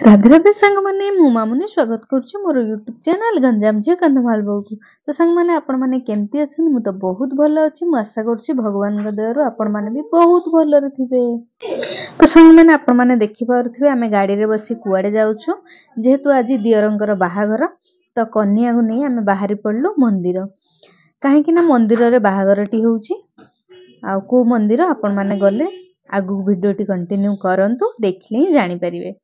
राधे राधे सांग मैंने मु मामुनी स्वागत करुच्ची मोर यूट्यूब चैनल गंजाम झील कंधमाल बहू को। तो सांग मैंने आपण मैंने केमती अच्छे मु तो बहुत भल अच्छी मु आशा करुच्ची भगवान दयारू आपण मैंने भी बहुत भलरे थिबे। तो सांग मैंने आपण मैंने देखि पारुथिबे आमे गाड़ी रे बसी कुआडे जाउछु जेहेतु आज दियरंकर बाहाघर तो कन्या को नहीं आमे बाहरी पड़लु मंदिर काहेकि ना मंदिर रे बाहाघरटी होउची आ को मंदिर आपण मैंने गले आगु वीडियोटी कंटिन्यू करंतु देखले ही जानि परिबे।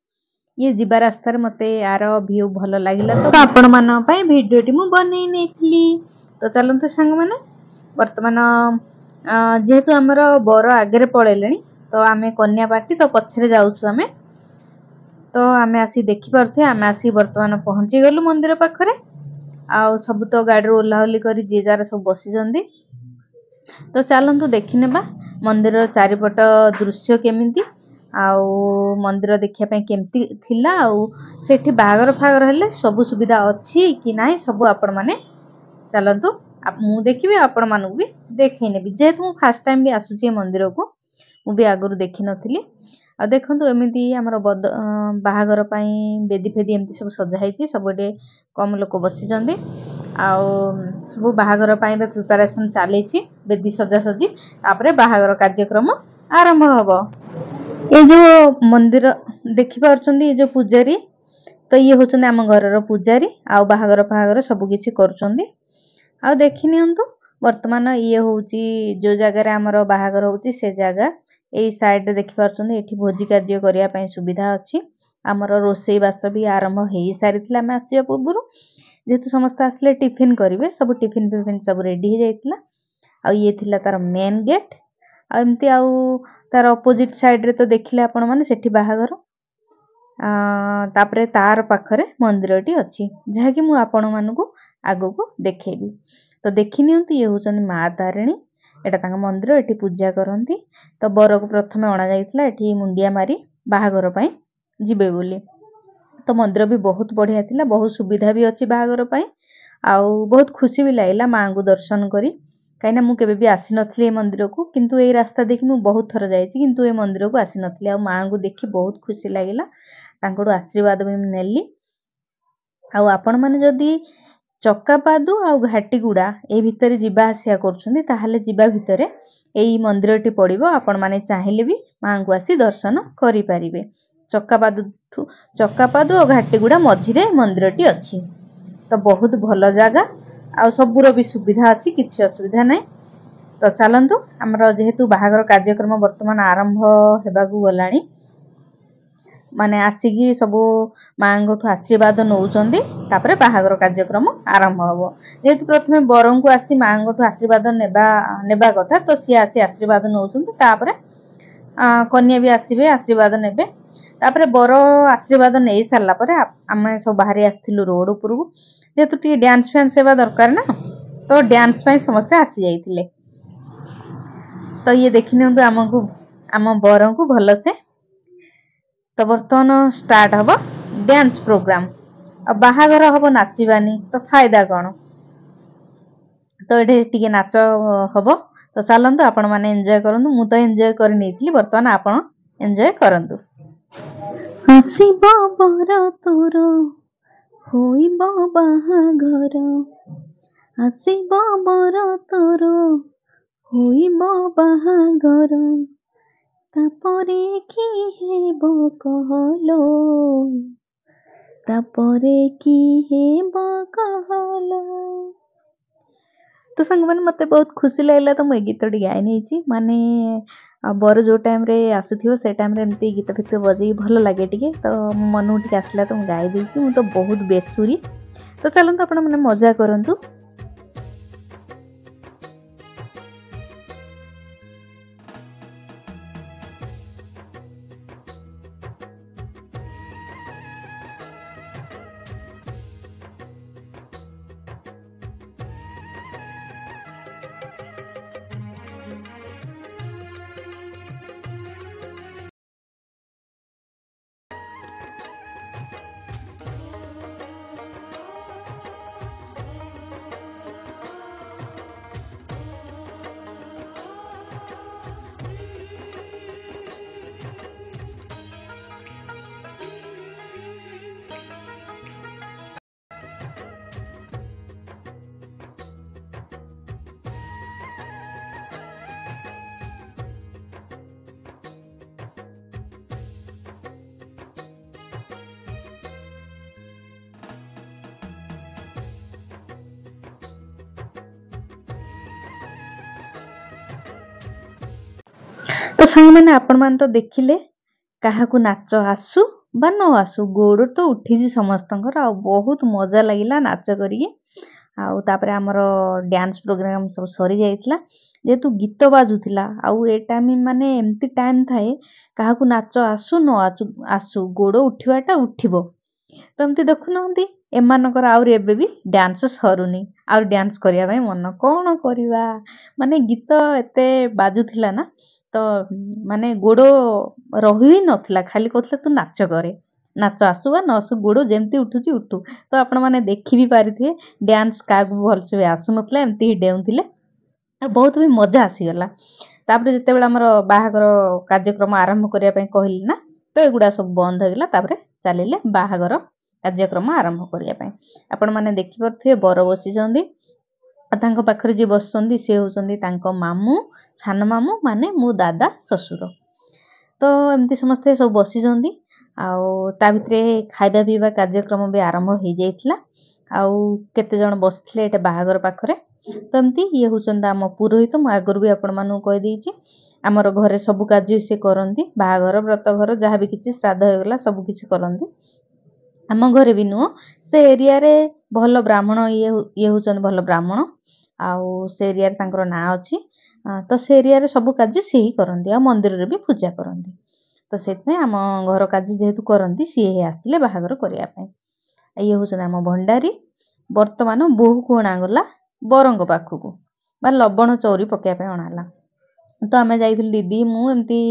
ये जीवा रास्तार मते यार व्यू भल लगिला तो आपण मान पई वीडियोटी मु बनै नेथली। तो चलंतु सांग माने वर्तमान जेहेतु हमर बर आगे पळेलेनी तो आमे कन्या पार्टी तो पछरे जाउछु आमे तो आमे आसी देखि परथे आमे आसी वर्तमान पहुंची गेलु मंदिर पाखरे आ सब तो गाड़ी ओल्लाओली करी जे जार सब बसी जंदी। तो चलंतु देखिनेबा मंदिर चारिपट दृश्य केमिति आउ मंदिर देखिया पे केमती थिला आउ सेठी बागर फागर हेले सब सुविधा अछि कि नाही सब आपण माने चलंतु मु देखिबे आपण मानु भी देखै नेबी जेहेतु मु फर्स्ट टाइम भी आसुची मंदिर को मु भी आगरु देखि नथिली। आ देखंतु एमिति हमर बाहागर पई बेदी फेदी एमिति सब सजा हैची सबडे कम लोक बसी जंदी आउ सब बाहागर पई बे प्रिपरेशन चालेची बेदी सजा सजी तापरे बाहागर कार्यक्रम आरंभ हबो। ये जो मंदिर देखि पारछंदी ये जो पूजारी तो ये होचंदी आम घरर पूजारी आउ बाहागर फाहागर सब किछि करछंदी। आ देखि नियंतु वर्तमान ये होउची जो जगह रे हमर बाहागर होउची से जगह एई साइड रे देखि पारछंदी एठी भोजी कार्य करिया पई सुविधा अछि। हमर रोसई बास भी आरंभ हेई सारितला हम आसीया पूर्वरु जेतु समस्त आसले टिफिन करिवे सब टिफिन सब रेडी हे जाइतला। आ ये थिला तार मेन गेट आ एमती आउ तार अपोजिट साइड रे तो देखिले आपण माने सेठी बाहागर तापरे तार पाखरे मंदिरटी अछि जहा कि मु आपण मानकु आगो को देखेबी। तो देखि नियंतु ये होचन मा तारिणी एटा तांग मंदिर एठी पूजा करंती। तो बर को प्रथमे अणा जाइतला एठी मुंडिया मारी बाहागर पई जिबे बोली। तो मंदिर भी बहुत बढ़िया थिला बहुत सुविधा भी अछि बाहागर पई आउ बहुत खुशी भी लागिला मां को दर्शन करी काइना मु केबे भी आसी नथली ए मंदिर को किंतु ए रास्ता देखि मु बहुत थर जाईची किंतु ए मंदिर को आसी नथली आ मां को देखि बहुत खुशी लागिला तांकोडो आशीर्वाद भी नेली। आ आपण माने जदी चक्कापादु आ घाटीगुडा ए भितरे जिबा आसिया करछन्ती ताहाले जिबा भितरे एई मंदिरटी पड़िबो आपण माने चाहिले भी मां को आसी दर्शन करि परिबे। चक्कापादु आ घाटीगुडा मझिरे मंदिरटी अछि तो बहुत भलो जागा आ सबुर भी सुविधा अछि किछि असुविधा नै। तो चलंतु हमर जेहेतु बाहागर कार्यक्रम वर्तमान आरंभ हेबागु गलाणी माने आसीगी सबु मांगठु आशीर्वाद नउचंदी तापरे बाहागर कार्यक्रम आरंभ हबो। जेहेतु प्रथमे बरंकु आसी मांगठु आशीर्वाद नेबा कथा तो सी आसी आशीर्वाद नउचंदी तापरे कन्या भी आसीबे आशीर्वाद नेबे तापरे बर आशीर्वाद नेई सारला परे आमे सब बाहरी आस्थिलु रोड उपरु जेहेतु टी डांस फैंस सेवा दरकार ना तो डांस पई समस्त आसी जाइतिले। तो ये देखिने आमको आम बर को भल से तो बर्तमान स्टार्ट हबो डांस प्रोग्राम आ बाहागर हबो नाचिबानी तो फायदा कोन तो एठे टिके नाच हबो। तो चलंतु आपण माने एन्जॉय करंतु मु तो एन्जॉय करि नेथिली वर्तमान आपण एन्जॉय करंतु। हसिबो बर तोर होइबो बाहागर हसिबो बर तोर होइबो बाहागर तापरे की हेबो कहलो तापरे की हेबो कहलो। तो संग माने मते बहुत खुशी लागला तो मैं गीत गाई नहीं माने बर जो टाइम रे आसुथिबो से टाइम रे एमती गीत फित बजे भल लागे टिके तो मन उठी आसला तो गाई देछि मु तो बहुत बेसुरी। तो चलंतु आपण माने मजा करंतु। तो सांग मैंने आपण मान तो देखिले काहाकू नाच आसु बा न आसु गोड़ तो उठी समस्तंकर आ बहुत मजा लगिला नाच करी आउ तापरे हमर डांस प्रोग्राम सब सरी जाइतला जेतु गीत बाजुथिला आउ ए टाइम माने एम्ति टाइम थाए काहाकू नाच आसु न आसु गोड़ उठिवाटा उठिबो तो एमती देखु नहंती एमानकर आउर एबे भी डांस सरुनी आउर डांस करिया भाई मन कोन करिवा माने गीत एते बाजुथिला ना तो माने गोड़ रही नथिला खाली कहथिला तू नाच करे नाच आसुवा न आसु गोड़ जेमती उठुची उठू तो आपण माने देखि भी पारिथिए डांस कागु भलसे भी आसु नथला एमती ही डेउथिले बहुत भी मजा आसीगला तापरे जते बेला हमर बाहागर कार्यक्रम आरंभ करिया पई कहली ना तो एगुडा सब बंद होगला तापरे चलिले बाहागर कार्यक्रम आरंभ करिया पई आपण माने देखि परथिए बर बसी जंदी तांको पाखरे जे बसचंदी से होचंदी तांको मामू सान मामू माने मो दादा ससुर तो एमती समस्ते सब बसी जंदी आउ ता भितरे खाइबा पीबा कार्यक्रम भी आरंभ हो जाइतला आउ केते जण बसथिले एटा बाहागर पाखरे तो एमती ये होचंदा हम पुरोहित मु आगर भी आपण मानु कहि देछि हमर घरे सब कार्य से करंती बाहागर व्रत घर जहाँ भी किछि श्राद्ध होगला सब किछि करंती आम घरे भी नुह से एरिया रे भल ब्राह्मण ये होचंद भल ब्राह्मण आउ से एरिया रे तांकर ना अछि तो से एरिया रे सब कार्य से ही करंती आ मंदिर रे भी पूजा करंती तो सेतमे आम घर कार्य जेहेतु करंती सी हे आस्तिले बाहागर करिया पई ये होचंद आम भंडारी वर्तमान बोहू को अणा गला बरंग पाखकू बा लबण चौरी पकेया पे अणाला तो आमे जाइथिलु दीदी मु एमती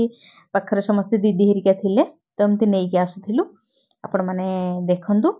पाखरे समस्त दीदी हेरिका थिले तो एमती नेई के आसुथिलु आपण माने देखंतु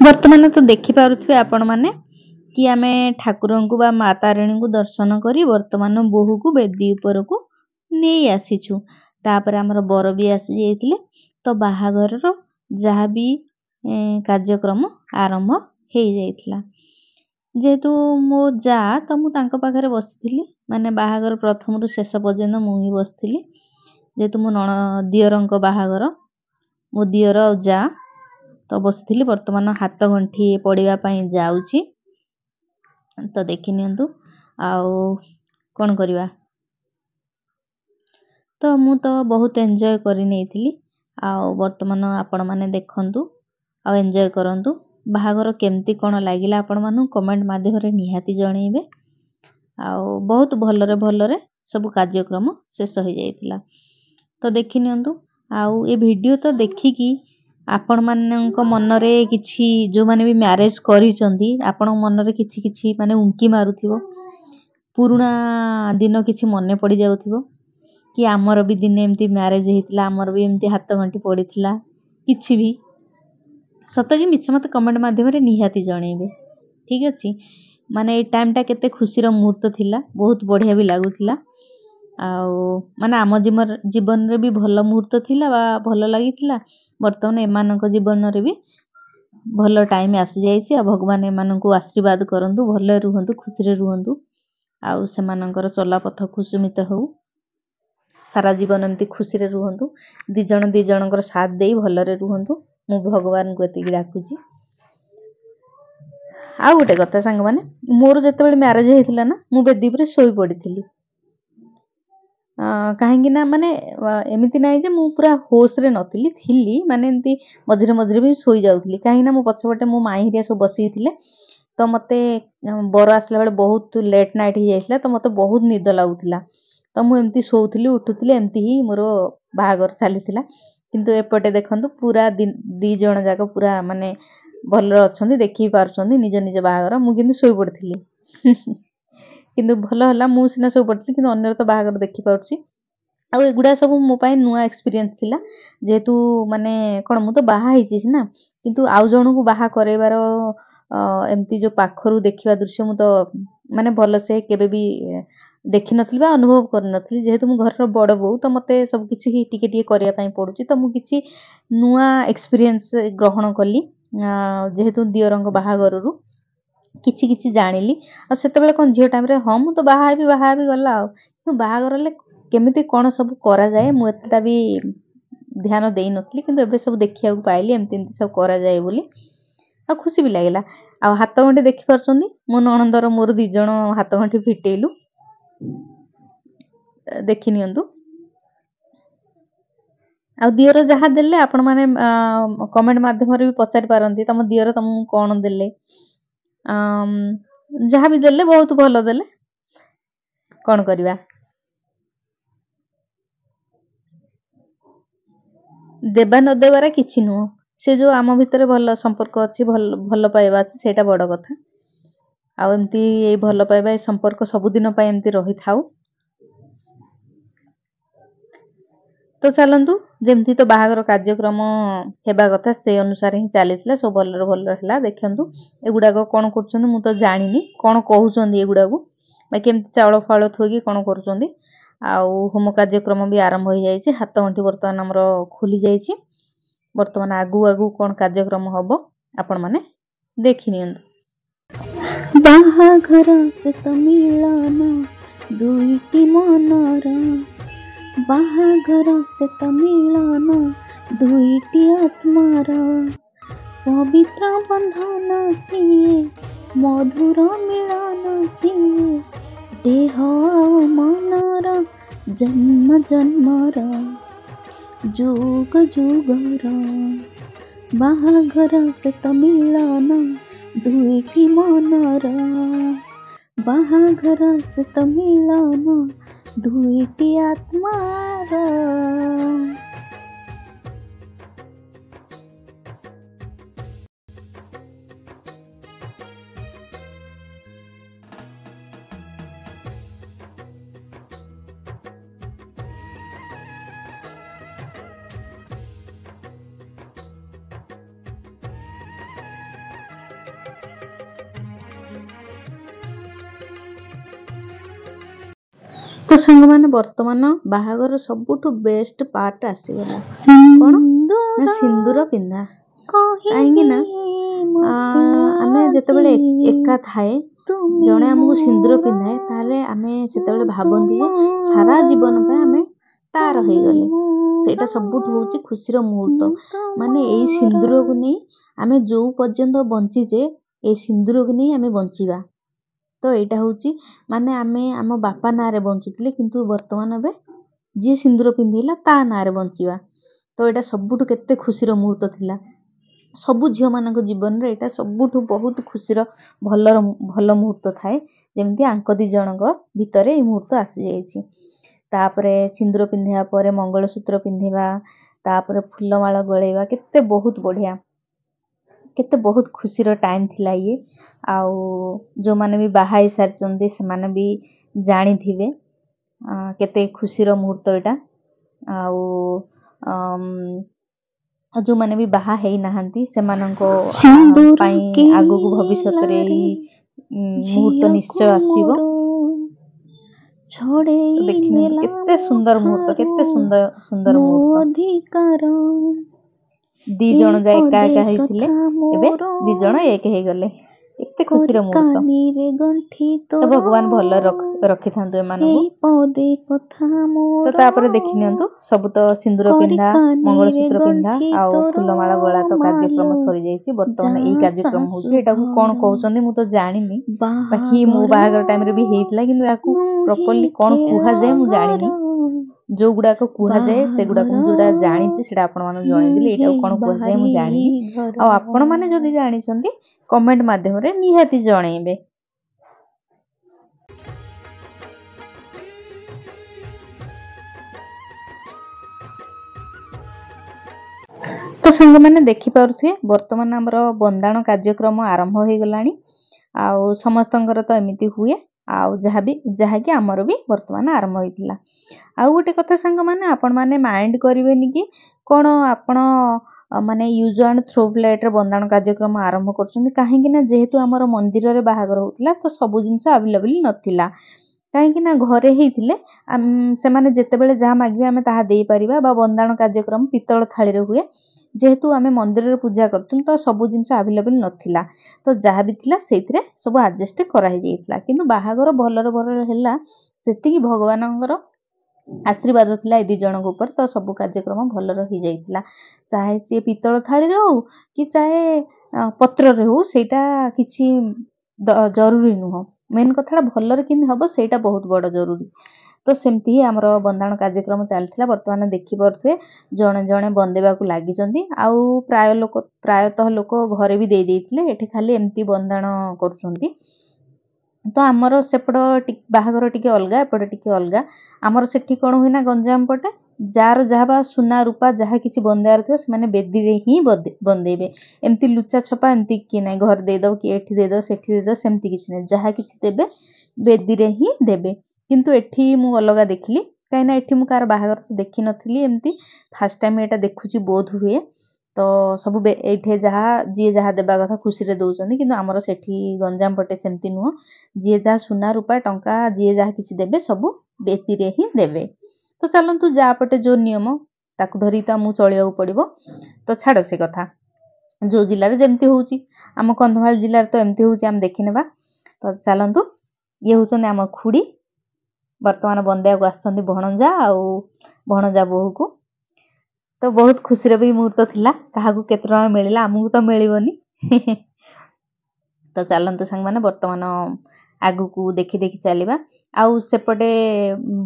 वर्तमान तो देखि पारुथबे आपण माने कि आमे ठाकुरंकु बा माता तारिणी को दर्शन करी वर्तमान बोहू को बेदी ऊपर को नहीं आसीछु तापर हमर बर भी आसी जाइतिले तो बाहागर रो जहा भी कार्यक्रम आरंभ हो जाइतिला जेहेतु मो जा तो मु तांको पाखरे बसिथिली माने बाहागर प्रथम रु शेष पर्यंत मु ही बसिथिली जेहेतु मो दियरंक बाहागर मो दियर जा तो बसिथिली वर्तमान हाथ गंठी पड़िबा पई जाउची तो देखि नियंतु आउ कोन करिवा तो मु तो बहुत एन्जॉय करि नेथिली आउ वर्तमान आपण माने देखंतु आ एन्जॉय करंतु बाहागर केमती कोन लागिला आपण मानु कमेंट माध्यम रे निहाती जणैबे आउ बहुत भलरे सब कार्यक्रम शेष हो जाइतिला तो देखि नियंतु आउ ए वीडियो तो देखि कि आपण मानक मनरे किछि जो माने भी मैरिज करिसंदी आपण मनरे किछि किछि माने उंकी मारुथिबो पुराना दिन किछि मने पड़ी जाउथिबो कि हमर भी दिन एमती मैरिज हेतिला हमर भी एमती हाथ घंटी पड़ीथिला किछि भी सत कि मिछ मते कमेंट माध्यम रे निहाती जणैबे ठीक अछि माने ए टाइम टा केते खुशी रो मुहूर्त थिला बहुत बढ़िया भी लागुथिला आउ माने आम जीवन रे भी भल मुहूर्त थिला बा भल लागिथिला वर्तमान एमानक जीवन रे भी भल टाइम आसी जाइछि आ भगवान एमानकु आशीर्वाद करंतु भले रुहंतु खुशी रे रुहंतु आउ सेमानकर चला पथ खुशमित हो सारा जीवन एमती खुशी रे रुहंतु दी जनकर साथ देई भलरे रुहंतु मु भगवान को एति डाकुची आ गोटे कथा संग माने मोर जते बेले मैरिज हेतिला ना मु बेदी पर सोई पड़िथिली कहीं ना माने एमती ना जे मु पूरा होश रे नथिली थिली माने एमती मझरे मझरे भी सोई जाउथिली कहीं ना मु पछपटे मो माई हिरिया सब बसी थिले तो मते बर आसला बेले बहुत लेट नाइट ही जाइसला तो मते बहुत निद लागुथिला तो मु एमती सोउथिली उठुथिली एमती ही मोर बाहागर चलीथिला किंतु एपटे देखंतु पूरा दी जण जाक पूरा माने भलर अछंदी देखि पारुछंदी निज निज बाहागर मु किंतु सोई पड़थिली किंतु भल हला मु सिना सोई पड़थिली किंतु अन्यर तो बाहागर देखि पारुछि आ एगुडा सब मो पाई नुआ एक्सपीरियंस थिला जेहेतु माने कोन मु तो बाहा हिची ना किंतु आउ जणु को बाहा करेबार एमती जो पाखरु देखिबा दृश्य मु तो माने भल से केबे भी देखी नथली बा अनुभव कर नथली जेहेतु मु घर बड़ बो तो मते सब किछि टिके टिके करिया पई पडुची तो मु किछि नुआ एक्सपीरियंस ग्रहण कली जेहेतु दियरंग बाहागररु किछि किछि जानिली आ सेते बेले कोन झियो टाइम रे हम तो बाहा भी गला तो बाहागर ले केमिति कोन सब करा जाय मु एतटा भी ध्यान देई नथली किंतु एबे सब देखिया को पाइली एमति एमति सब करा जाय बोली आ खुशी भी लागला आ हाथ गंठी देखि परछंदी मो ननंदर मोर दी जण हाथ गंठी फिटेइलु देखि नियंतु आ दियर जहा देले आपण माने कमेंट माध्यम रे भी पचारि पारंती तम दियर तम कोन देले जहा भी देले बहुत भलो देले कोन करबा देबा न देबारा किछि नु से जो आम भितरे भल संपर्क अछि भल पाइबा अछि सेटा बड़ कथा आ एमती ए भल पाइबा ए संपर्क सब दिन पय एमती रही थाउ तो चलंतु जेमती तो बाहागर कार्यक्रम हेबा कथा से अनुसार ही चलीथिला सब भल रहला देखंतु एगुडा को कोन करछन मु तो जानिनी कोन कहउछन एगुडा को बा केमती चावल फाळ थोगी कोन करछन आउ होम कार्यक्रम भी आरंभ हो जाइए हाथ गंठी बर्तमान आमर खोली जाइए बर्तमान आगु आगु कौन कार्यक्रम हम आपण माने देखि नियंतु बाहाघर से तो मिलन दुईटी मनर बाहाघर से तो मिलन दुईटी आत्मार पवित्र बंधन सिए मधुर मिलन सिए देह मनर जन्म जन्मर जुग जुगर बाहाघर से तो मिलन दुईटी मनर बाहाघर से तो मिलन दुईटी आत्मार तो संग माने वर्तमान बाहागर सबुठु बेस्ट पार्ट आसीगला कोन ना सिंदूर पिंधा काहेकि ना आमे जते बेले एका थाए जणे हमकु सिंदूर पिंधाए ताले आमे सेते बेले भाबंती जे सारा जीवन पे आमे तार होई गले सेटा सबुठु होची खुशीर मुहूर्त माने एई सिंदूर को नै आमे जो पर्यंत बंची जे ए सिंदूर को नै आमे बंचीबा तो एटा होची माने आमे आम बापा नारे बंचुतले किंतु वर्तमान बे जे सिंदूर पिंधैला ता नारे बंचीबा तो एटा सबुठु केते खुशीर मुहूर्त थिला सबु झियो मानक जीवन रे एटा सबुठु बहुत खुशीर भल मुहूर्त थाए जेमति आंक दी जनक भितरे ए मुहूर्त आसी जाईछि तापरे सिंदूर पिंधिया परे मंगलसूत्र पिंधिबा तापरे फुलमाला गळेबा केते बहुत बढ़िया केते बहुत खुशीर टाइम थिला ये आउ जो माने भी बाहाई सारचंदी से माने भी जानी थिबे केते खुशीर मुहूर्त एटा आउ जो माने भी बाहा हेई नाहंती से मानको पई आगु को भविष्यत रे मुहूर्त निश्चय आसीबो छोड़े देखिने केते सुंदर मुहूर्त केते सुंदर मुहूर्त दी जण जा एका एका हेइथिले एबे दी जण एक हे गले एते खुशीर मुहूर्त तो भगवान भल रखि थांतु एमानकु तो तापरे देखि नियंतु सब तो सिंदूर पिंधा मंगलसूत्र पिंधा आ फुलमाला गळा तो कार्यक्रम सरी जाईछि वर्तमान एई कार्यक्रम होछि एटा को कोन कहउछन्दी मु तो जानिनी बाकी मु बाहागर टाइम रे भी हेइतला किंतु याकू प्रॉपर्ली कोन कुहा जाय मु जानिनी जो गुडा को कुहा जाय से गुडा को जोडा जानिछि सेटा आपण माने जणाइ दिले एटा कोन कुहा जाय मु जानिनी आ आपण माने जदी जानिछन्ती कमेंट माध्यम रे निहाती जणाइबे तो संग माने देखि पारुथि वर्तमान हमर बंदाण कार्यक्रम आरंभ होई गलानी आ समस्तंकर तो एमिति हुए आ जहा कि हमर भी वर्तमान आरंभ होइतिला आ गोटे कथा संग माने आपण माने माइंड करिवेनी कि कोन आपण माने यूज एंड थ्रो प्लेट रे बंदाण कार्यक्रम आरंभ करछन्ती काहे कि ना जेहेतु हमर मंदिर रे बाहागर होतिला तो सब जिंस अवेलेबल नथिला କାହିଁକି ନା ଘରେ ହେଇଥିଲେ ସେମାନେ ଯେତେବେଳେ ଯାହା ମାଗିବେ ଆମେ ତାହା ଦେଇପାରିବା ବା ବନ୍ଦାଣ କାର୍ଯ୍ୟକ୍ରମ ପିତ୍ତଳ ଥାଳିରେ ହୁଏ। ଯେହେତୁ ଆମେ ମନ୍ଦିରରେ ପୂଜା କରୁଥିଲୁ ତ ସବୁ ଜିନିଷ ଆଭେଲେବଲ୍ ନଥିଲା, ତ ଯାହା ବି ଥିଲା ସେଇଥିରେ ସବୁ ଆଡଜଷ୍ଟ କରାହେଇଯାଇଥିଲା। କିନ୍ତୁ ବାହାଘର ଭଲରେ ଭଲରେ ହେଲା, ସେତିକି ଭଗବାନଙ୍କର ଆଶୀର୍ବାଦ ଥିଲା ଏ 2 ଜଣଙ୍କ ଉପରେ, ତ ସବୁ କାର୍ଯ୍ୟକ୍ରମ ଭଲରେ ହେଇଯାଇଥିଲା। ଚାହେ ସିଏ ପିତ୍ତଳ ଥାଳିରେ ହଉ କି ଚାହେ ପତ୍ରରେ ହଉ, ସେଇଟା କିଛି ଜରୁରୀ ନୁହଁ। ମେନ୍ କଥାଟା ଭଲରେ କେମିତି ହବ ସେଇଟା ବହୁତ ବଡ଼ ଜରୁରୀ। ତ ସେମିତି ହିଁ ଆମର ବନ୍ଦାଣ କାର୍ଯ୍ୟକ୍ରମ ଚାଲିଥିଲା। ବର୍ତ୍ତମାନ ଦେଖିପାରୁଥିବେ ଜଣେ ଜଣେ ବନ୍ଦେଇବାକୁ ଲାଗିଛନ୍ତି, ଆଉ ପ୍ରାୟତଃ ଲୋକ ଘରେ ବି ଦେଇଥିଲେ। ଏଠି ଖାଲି ଏମିତି ବନ୍ଦାଣ କରୁଛନ୍ତି। ତ ଆମର ସେପଟ ବାହାଘର ଟିକେ ଅଲଗା, ଏପଟେ ଟିକେ ଅଲଗା। ଆମର ସେଠି କ'ଣ ହୁଏ ନା, ଗଞ୍ଜାମ ପଟେ ଯାହାର ଯାହା ବା ସୁନା ରୂପା ଯାହା କିଛି ବନ୍ଦେଇବାର ଥିବ ସେମାନେ ବେଦୀରେ ହିଁ ବନ୍ଦେଇବେ। ଏମିତି ଲୁଚା ଛପା ଏମିତି କିଏ ନାହିଁ, ଘରେ ଦେଇଦବ କି ଏଠି ଦେଇଦବ ସେଠି ଦେଇଦବ, ସେମିତି କିଛି ନାହିଁ। ଯାହା କିଛି ଦେବେ ବେଦୀରେ ହିଁ ଦେବେ। କିନ୍ତୁ ଏଠି ମୁଁ ଅଲଗା ଦେଖିଲି, କାହିଁକିନା ଏଠି ମୁଁ କାହାର ବାହାଘର ଦେଖିନଥିଲି। ଏମିତି ଫାଷ୍ଟ ଟାଇମ୍ ଏଇଟା ଦେଖୁଛି ବୋଧ ହୁଏ। ତ ସବୁ ଏଇଠି ଯିଏ ଯାହା ଦେବା କଥା ଖୁସିରେ ଦଉଛନ୍ତି, କିନ୍ତୁ ଆମର ସେଠି ଗଞ୍ଜାମ ପଟେ ସେମିତି ନୁହଁ। ଯିଏ ଯାହା ସୁନା ରୂପା ଟଙ୍କା ଯିଏ ଯାହା କିଛି ଦେବେ ସବୁ ବେଦୀରେ ହିଁ ଦେବେ। ତ ଚାଲନ୍ତୁ ଯାହା ପଟେ ଯୋଉ ନିୟମ ତାକୁ ଧରି ତ ଆମକୁ ଚଳିବାକୁ ପଡ଼ିବ। ତ ଛାଡ଼ ସେ କଥା, ଯୋଉ ଜିଲ୍ଲାରେ ଯେମିତି ହଉଛି, ଆମ କନ୍ଧମାଳ ଜିଲ୍ଲାରେ ତ ଏମିତି ହଉଛି, ଆମେ ଦେଖିନେବା। ତ ଚାଲନ୍ତୁ, ଇଏ ହଉଛନ୍ତି ଆମ ଖୁଡ଼ି, ବର୍ତ୍ତମାନ ବନ୍ଦେଇବାକୁ ଆସିଛନ୍ତି ଭଣଜା ଆଉ ଭଣଜା ବୋହୂକୁ। ତ ବହୁତ ଖୁସିର ବି ମୁହୂର୍ତ୍ତ ଥିଲା। କାହାକୁ କେତେ ଟଙ୍କା ମିଳିଲା, ଆମକୁ ତ ମିଳିବନି। ତ ଚାଲନ୍ତୁ ସାଙ୍ଗମାନେ ବର୍ତ୍ତମାନ ଆଗକୁ ଦେଖି ଚାଲିବା। ଆଉ ସେପଟେ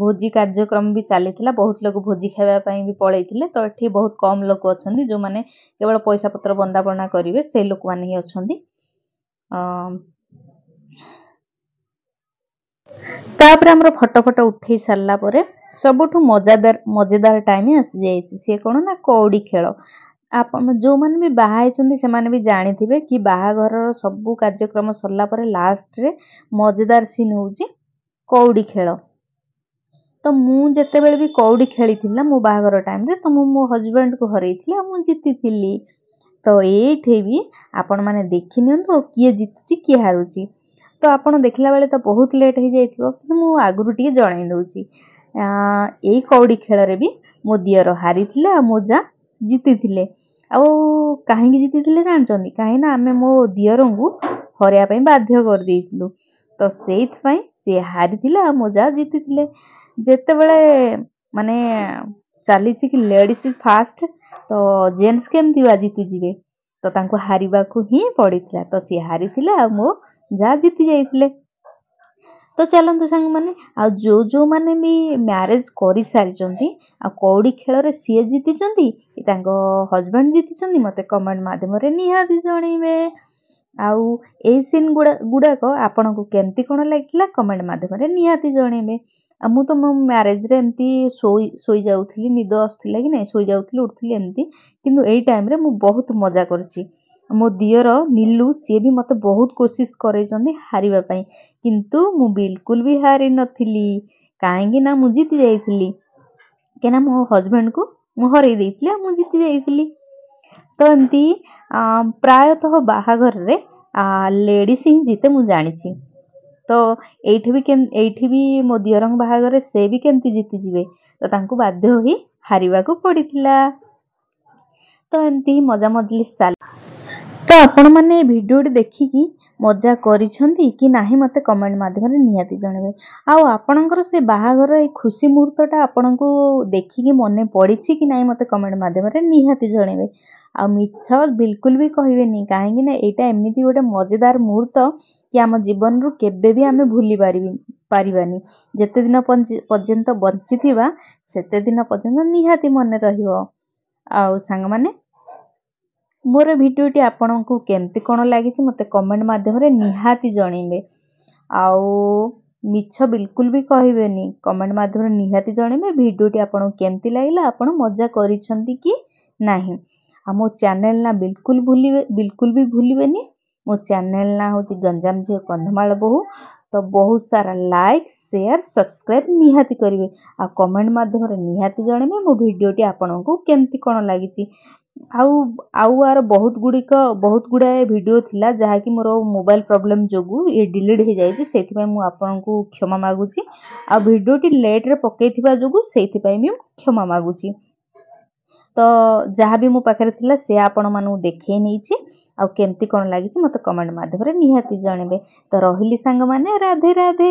ଭୋଜି କାର୍ଯ୍ୟକ୍ରମ ବି ଚାଲିଥିଲା, ବହୁତ ଲୋକ ଭୋଜି ଖାଇବା ପାଇଁ ବି ପଳେଇଥିଲେ। ତ ଏଠି ବହୁତ କମ୍ ଲୋକ ଅଛନ୍ତି ଯୋଉମାନେ କେବଳ ପଇସା ପତ୍ର ବନ୍ଦାପନା କରିବେ, ସେଇ ଲୋକମାନେ ହିଁ ଅଛନ୍ତି। ତାପରେ ଆମର ଫଟୋ ଉଠେଇ ସାରିଲା ପରେ ସବୁଠୁ ମଜାଦାର ଟାଇମ୍ ଆସିଯାଇଛି। ସିଏ କ'ଣ ନା, କଉଡ଼ି ଖେଳ। ଆପଣ ଯୋଉମାନେ ବି ବାହା ହେଇଛନ୍ତି ସେମାନେ ବି ଜାଣିଥିବେ କି ବାହାଘରର ସବୁ କାର୍ଯ୍ୟକ୍ରମ ସରିଲା ପରେ ଲାଷ୍ଟରେ ମଜାଦାର ସିନ୍ ହେଉଛି କଉଡ଼ି ଖେଳ। ତ ମୁଁ ଯେତେବେଳେ ବି କଉଡ଼ି ଖେଳିଥିଲା ମୋ ବାହାଘର ଟାଇମ୍ରେ, ତ ମୁଁ ମୋ ହଜବେଣ୍ଡକୁ ହରେଇଥିଲି ଆଉ ମୁଁ ଜିତିଥିଲି। ତ ଏଇଠି ବି ଆପଣମାନେ ଦେଖି ନିଅନ୍ତୁ କିଏ ଜିତୁଛି କିଏ ହାରୁଛି। ତ ଆପଣ ଦେଖିଲା ବେଳେ ତ ବହୁତ ଲେଟ୍ ହେଇଯାଇଥିବ, କିନ୍ତୁ ମୁଁ ଆଗରୁ ଟିକେ ଜଣାଇ ଦେଉଛି। ଏଇ କଉଡ଼ି ଖେଳରେ ବି ମୋ ଦିଅର ହାରିଥିଲେ ଆଉ ମୋ ଯା ଜିତିଥିଲେ। ଆଉ କାହିଁକି ଜିତିଥିଲେ ଜାଣିଛନ୍ତି? କାହିଁକିନା ଆମେ ମୋ ଦିଅରଙ୍କୁ ହରେଇବା ପାଇଁ ବାଧ୍ୟ କରିଦେଇଥିଲୁ। ତ ସେଇଥିପାଇଁ ସିଏ ହାରିଥିଲେ ଆଉ ମୋ ଯା ଜିତିଥିଲେ। ଯେତେବେଳେ ମାନେ ଚାଲିଛି କି ଲେଡିଜ୍ ଫାଷ୍ଟ, ତ ଜେଣ୍ଟସ୍ କେମିତି ବା ଜିତିଯିବେ? ତ ତାଙ୍କୁ ହାରିବାକୁ ହିଁ ପଡ଼ିଥିଲା। ତ ସିଏ ହାରିଥିଲେ ଆଉ ମୋ ଯା ଜିତି ଯାଇଥିଲେ। ତ ଚାଲନ୍ତୁ ସାଙ୍ଗମାନେ, ଆଉ ଯୋଉମାନେ ବି ମ୍ୟାରେଜ କରିସାରିଛନ୍ତି ଆଉ କଉଡ଼ି ଖେଳରେ ସିଏ ଜିତିଛନ୍ତି କି ତାଙ୍କ ହଜବେଣ୍ଡ ଜିତିଛନ୍ତି, ମତେ କମେଣ୍ଟ ମାଧ୍ୟମରେ ନିହାତି ଜଣେଇବେ। ଆଉ ଏଇ ସିନ୍ ଗୁଡ଼ାକ ଆପଣଙ୍କୁ କେମିତି କ'ଣ ଲାଗିଲା କମେଣ୍ଟ ମାଧ୍ୟମରେ ନିହାତି ଜଣେଇବେ। ଆଉ ମୁଁ ତ ମୋ ମ୍ୟାରେଜରେ ଏମିତି ଶୋଇଯାଉଥିଲି, ନିଦ ଆସୁଥିଲା କି ନାଇଁ, ଶୋଇଯାଉଥିଲି ଉଠୁଥିଲି ଏମିତି। କିନ୍ତୁ ଏଇ ଟାଇମ୍ରେ ମୁଁ ବହୁତ ମଜା କରିଛି। ମୋ ଦିଅର ନିଲୁ ସିଏ ବି ମତେ ବହୁତ କୋସିସ୍ କରେଇଛନ୍ତି ହାରିବା ପାଇଁ, କିନ୍ତୁ ମୁଁ ବିଲକୁଲ ବି ହାରି ନଥିଲି। କାହିଁକି ନା ମୁଁ ଜିତି ଯାଇଥିଲି, କାହିଁକିନା ମୋ ହଜବେଣ୍ଡକୁ ମୁଁ ହରେଇ ଦେଇଥିଲି ଆଉ ମୁଁ ଜିତି ଯାଇଥିଲି। ତ ଏମିତି ପ୍ରାୟତଃ ବାହାଘରରେ ଲେଡିସ୍ ହିଁ ଜିତେ ମୁଁ ଜାଣିଛି। ତ ଏଇଠି ବି ମୋ ଦିଅରଙ୍କ ବାହାଘରରେ ସେ ବି କେମିତି ଜିତିଯିବେ, ତ ତାଙ୍କୁ ବାଧ୍ୟ ହୋଇ ହାରିବାକୁ ପଡ଼ିଥିଲା। ତ ଏମିତି ହିଁ ମଜା ମଜଲିସ୍ ଚାଲେ। ତ ଆପଣମାନେ ଏ ଭିଡ଼ିଓଟି ଦେଖିକି ମଜା କରିଛନ୍ତି କି ନାହିଁ ମତେ କମେଣ୍ଟ ମାଧ୍ୟମରେ ନିହାତି ଜଣେଇବେ। ଆଉ ଆପଣଙ୍କର ସେ ବାହାଘର ଏଇ ଖୁସି ମୁହୂର୍ତ୍ତଟା ଆପଣଙ୍କୁ ଦେଖିକି ମନେ ପଡ଼ିଛି କି ନାହିଁ ମତେ କମେଣ୍ଟ ମାଧ୍ୟମରେ ନିହାତି ଜଣେଇବେ। ଆଉ ମିଛ ବିଲକୁଲ ବି କହିବେନି, କାହିଁକି ନା ଏଇଟା ଏମିତି ଗୋଟେ ମଜାଦାର ମୁହୂର୍ତ୍ତ କି ଆମ ଜୀବନରୁ କେବେ ବି ଆମେ ଭୁଲି ପାରିବାନି। ଯେତେ ଦିନ ପର୍ଯ୍ୟନ୍ତ ବଞ୍ଚିଥିବା ସେତେ ଦିନ ପର୍ଯ୍ୟନ୍ତ ନିହାତି ମନେ ରହିବ। ଆଉ ସାଙ୍ଗମାନେ, ମୋର ଭିଡ଼ିଓଟି ଆପଣଙ୍କୁ କେମିତି କ'ଣ ଲାଗିଛି ମତେ କମେଣ୍ଟ ମାଧ୍ୟମରେ ନିହାତି ଜଣେଇବେ। ଆଉ ମିଛ ବିଲକୁଲ ବି କହିବେନି, କମେଣ୍ଟ ମାଧ୍ୟମରେ ନିହାତି ଜଣେଇବେ ଭିଡ଼ିଓଟି ଆପଣଙ୍କୁ କେମିତି ଲାଗିଲା, ଆପଣ ମଜା କରିଛନ୍ତି କି ନାହିଁ। ଆଉ ମୋ ଚ୍ୟାନେଲ ନା ବିଲକୁଲ ବି ଭୁଲିବେନି। ମୋ ଚ୍ୟାନେଲ ନା ହେଉଛି ଗଞ୍ଜାମ ଝିଅ କନ୍ଧମାଳ ବୋହୂ। ତ ବହୁତ ସାରା ଲାଇକ୍ ସେୟାର ସବସ୍କ୍ରାଇବ ନିହାତି କରିବେ, ଆଉ କମେଣ୍ଟ ମାଧ୍ୟମରେ ନିହାତି ଜଣେଇବେ ମୋ ଭିଡ଼ିଓଟି ଆପଣଙ୍କୁ କେମିତି କ'ଣ ଲାଗିଛି। ଆଉ ଆଉ ଆର ବହୁତ ଗୁଡ଼ାଏ ଭିଡ଼ିଓ ଥିଲା ଯାହାକି ମୋର ମୋବାଇଲ ପ୍ରୋବ୍ଲେମ୍ ଯୋଗୁଁ ଇଏ ଡିଲିଟ୍ ହେଇଯାଇଛି। ସେଇଥିପାଇଁ ମୁଁ ଆପଣଙ୍କୁ କ୍ଷମା ମାଗୁଛି। ଆଉ ଭିଡ଼ିଓଟି ଲେଟ୍ରେ ପକେଇଥିବା ଯୋଗୁଁ ସେଇଥିପାଇଁ ବି କ୍ଷମା ମାଗୁଛି। ତ ଯାହା ବି ମୋ ପାଖରେ ଥିଲା ସେ ଆପଣମାନଙ୍କୁ ଦେଖେଇ ନେଇଛି। ଆଉ କେମିତି କ'ଣ ଲାଗିଛି ମୋତେ କମେଣ୍ଟ ମାଧ୍ୟମରେ ନିହାତି ଜଣେଇବେ। ତ ରହିଲି ସାଙ୍ଗମାନେ, ରାଧେ ରାଧେ।